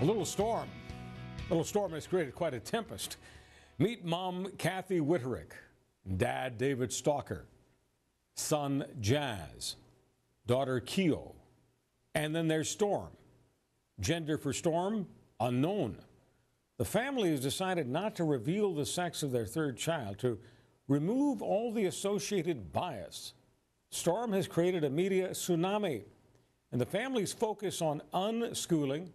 A little storm. A little storm has created quite a tempest. Meet Mom Kathy Witterick, Dad David Stalker, son Jazz, daughter Keo, and then there's Storm. Gender for Storm, unknown. The family has decided not to reveal the sex of their third child to remove all the associated bias. Storm has created a media tsunami, and the family's focus on unschooling,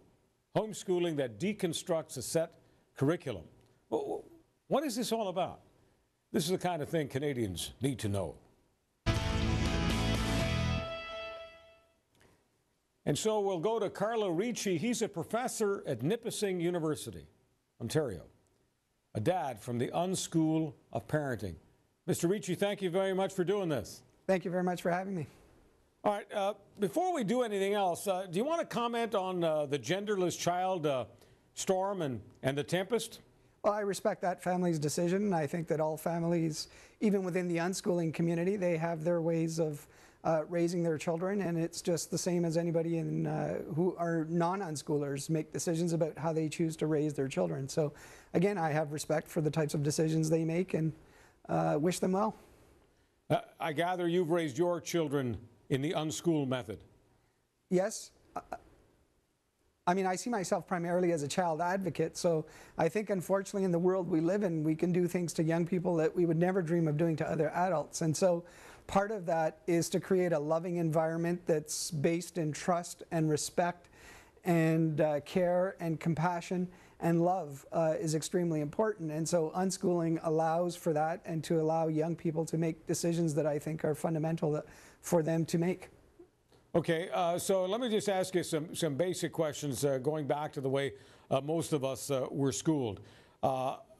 homeschooling that deconstructs a set curriculum. What is this all about? This is the kind of thing Canadians need to know. And so we'll go to Carlo Ricci. He's a professor at Nipissing University, Ontario, a dad from the Unschool of Parenting. Mr. Ricci, thank you very much for doing this. Thank you very much for having me. All right, before we do anything else, do you want to comment on the genderless child, Storm, and the Tempest? Well, I respect that family's decision. I think that all families, even within the unschooling community, they have their ways of raising their children, and it's just the same as anybody in, who are non-unschoolers make decisions about how they choose to raise their children. So, again, I have respect for the types of decisions they make and wish them well. I gather you've raised your children in the unschool method. Yes. I mean, I see myself primarily as a child advocate, so I think unfortunately in the world we live in, we can do things to young people that we would never dream of doing to other adults. And so part of that is to create a loving environment that's based in trust and respect and care and compassion and love is extremely important. And so unschooling allows for that and to allow young people to make decisions that I think are fundamental for them to make. Okay, so let me just ask you some basic questions going back to the way most of us were schooled.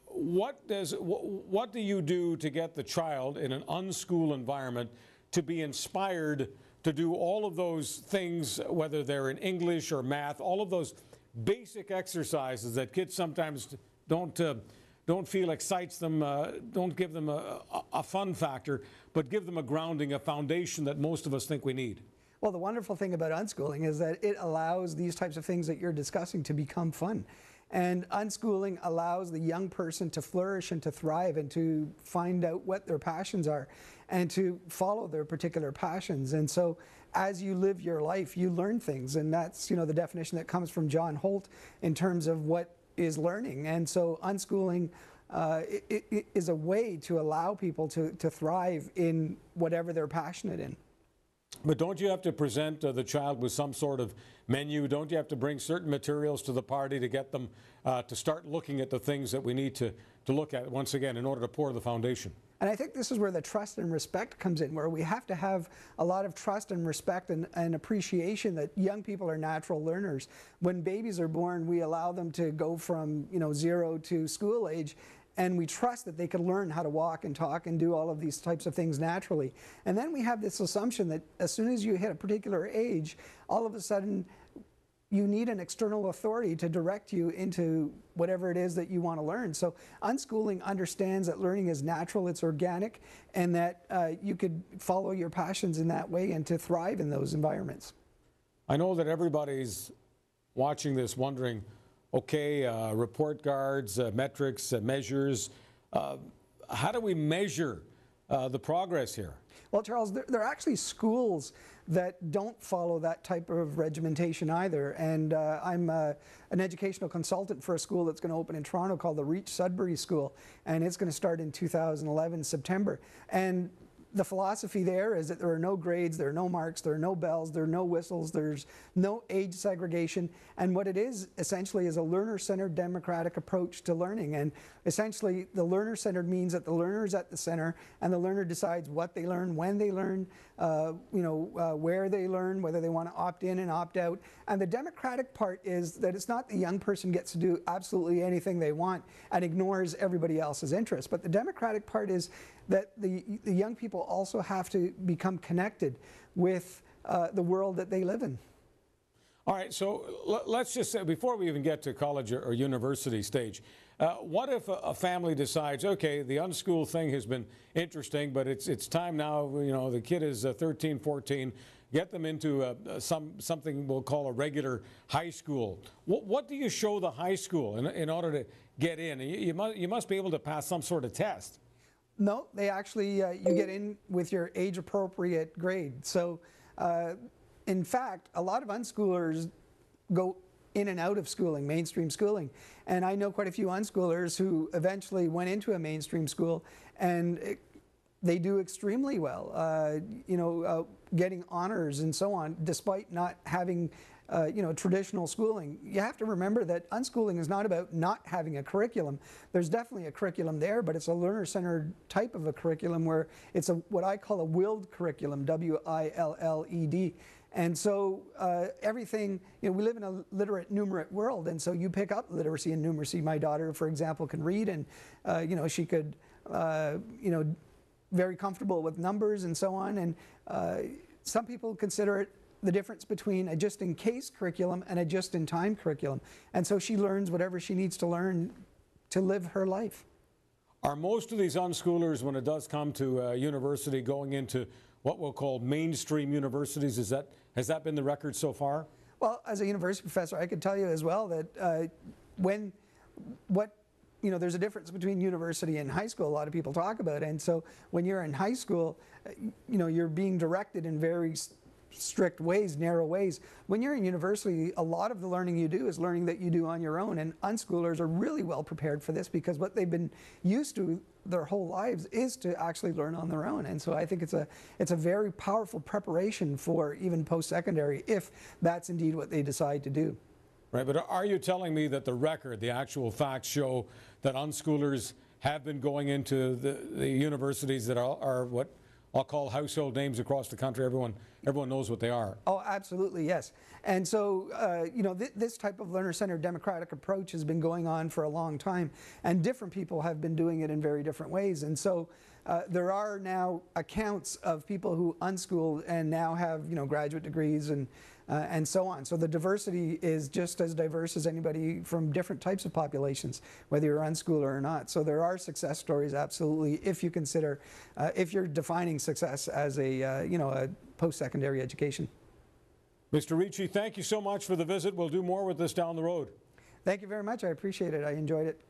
What do you do to get the child in an unschool environment to be inspired to do all of those things, whether they're in English or math, all of those basic exercises that kids sometimes don't feel excites them, don't give them a fun factor, but give them a grounding, a foundation that most of us think we need? Well, the wonderful thing about unschooling is that it allows these types of things that you're discussing to become fun. And unschooling allows the young person to flourish and to thrive and to find out what their passions are and to follow their particular passions. And so as you live your life, you learn things. And that's, you know, the definition that comes from John Holt in terms of what is learning. And so unschooling it is a way to allow people to thrive in whatever they're passionate in. But don't you have to present the child with some sort of menu? Don't you have to bring certain materials to the party to get them to start looking at the things that we need to look at, once again, in order to pour the foundation? And I think this is where the trust and respect comes in, where we have to have a lot of trust and respect and appreciation that young people are natural learners. When babies are born, we allow them to go from, you know, 0 to school age, and we trust that they can learn how to walk and talk and do all of these types of things naturally. And then we have this assumption that as soon as you hit a particular age, all of a sudden you need an external authority to direct you into whatever it is that you want to learn. So unschooling understands that learning is natural, it's organic, and that you could follow your passions in that way and to thrive in those environments. I know that everybody's watching this wondering, okay, report cards, metrics, measures. How do we measure the progress here? Well, Charles, there are actually schools that don't follow that type of regimentation either. And I'm an educational consultant for a school that's going to open in Toronto called the Reach Sudbury School. And it's going to start in 2011, September. And the philosophy there is that there are no grades, there are no marks, there are no bells, there are no whistles, there's no age segregation. And what it is essentially is a learner-centered democratic approach to learning. And essentially the learner-centered means that the learner is at the center and the learner decides what they learn, when they learn, where they learn, whether they want to opt in and opt out. And the democratic part is that it's not the young person gets to do absolutely anything they want and ignores everybody else's interests. But the democratic part is that the young people also have to become connected with the world that they live in. All right, so let's just say, before we even get to college or university stage, what if a family decides, okay, the unschool thing has been interesting, but it's time now, you know, the kid is 13, 14, get them into something we'll call a regular high school. What do you show the high school in order to get in? You must be able to pass some sort of test. No, they actually, you get in with your age-appropriate grade. So, in fact, a lot of unschoolers go in and out of schooling, mainstream schooling. And I know quite a few unschoolers who eventually went into a mainstream school, and they do extremely well, getting honors and so on, despite not having traditional schooling. You have to remember that unschooling is not about not having a curriculum. There's definitely a curriculum there, but it's a learner-centered type of a curriculum where it's what I call a willed curriculum, W-I-L-L-E-D. And so everything, we live in a literate, numerate world, and so you pick up literacy and numeracy. My daughter, for example, can read, and she could, very comfortable with numbers and so on. And some people consider it the difference between a just-in-case curriculum and a just-in-time curriculum. And so she learns whatever she needs to learn to live her life. Are most of these unschoolers, when it does come to university, going into what we'll call mainstream universities? Has that been the record so far? Well, as a university professor, I could tell you as well that there's a difference between university and high school. A lot of people talk about it. And so when you're in high school, you're being directed in very strict ways, narrow ways. When you're in university, a lot of the learning you do is learning that you do on your own, and unschoolers are really well prepared for this because what they've been used to their whole lives is to actually learn on their own. And so I think it's a very powerful preparation for even post-secondary, if that's indeed what they decide to do. Right, but are you telling me that the actual facts show that unschoolers have been going into the universities that are what I'll call household names across the country? Everyone knows what they are. Oh, absolutely, yes. And so, this type of learner-centered democratic approach has been going on for a long time, and different people have been doing it in very different ways. And so, there are now accounts of people who unschooled and now have, graduate degrees and so on. So the diversity is just as diverse as anybody from different types of populations, whether you're unschooler or not. So there are success stories, absolutely, if you consider, if you're defining success as a post-secondary education. Mr. Ricci, thank you so much for the visit. We'll do more with this down the road. Thank you very much. I appreciate it. I enjoyed it.